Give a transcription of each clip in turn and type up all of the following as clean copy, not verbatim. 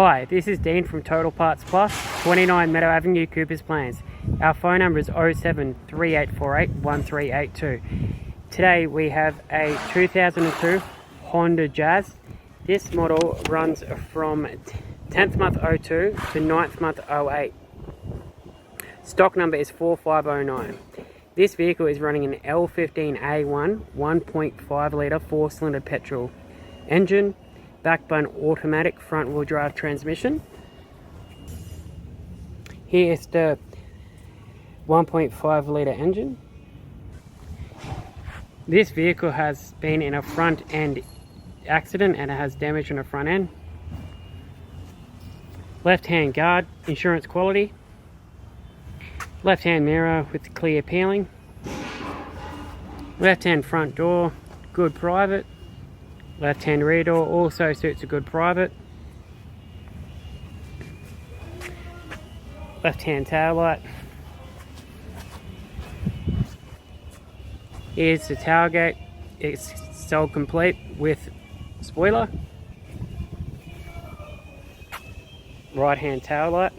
Hi, this is Dane from Total Parts Plus, 29 Meadow Avenue, Coopers Plains. Our phone number is 0738481382. Today we have a 2002 Honda Jazz. This model runs from 10th month 02 to 9th month 08. Stock number is 4509. This vehicle is running an L15 A1 1.5 litre 4-cylinder petrol engine, backed by an automatic front-wheel drive transmission. Here is the 1.5 litre engine. This vehicle has been in a front end accident and it has damage on the front end. Left hand guard, insurance quality. Left hand mirror with clear peeling. Left hand front door, good private. Left hand rear door also suits a good private. Left hand tail light. Here's the tailgate. It's sold complete with spoiler. Right hand tail light.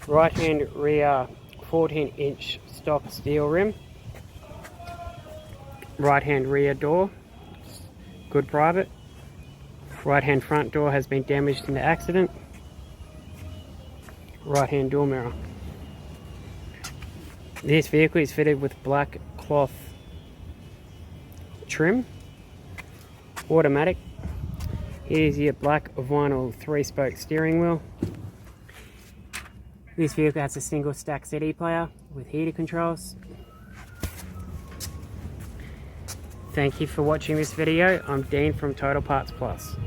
Right hand rear 14-inch stock steel rim. Right hand rear door, good private. Right hand front door has been damaged in the accident. Right hand door mirror. This vehicle is fitted with black cloth trim, automatic. Here's your black vinyl 3-spoke steering wheel. This vehicle has a single stack CD player with heater controls. Thank you for watching this video. I'm Dean from Total Parts Plus.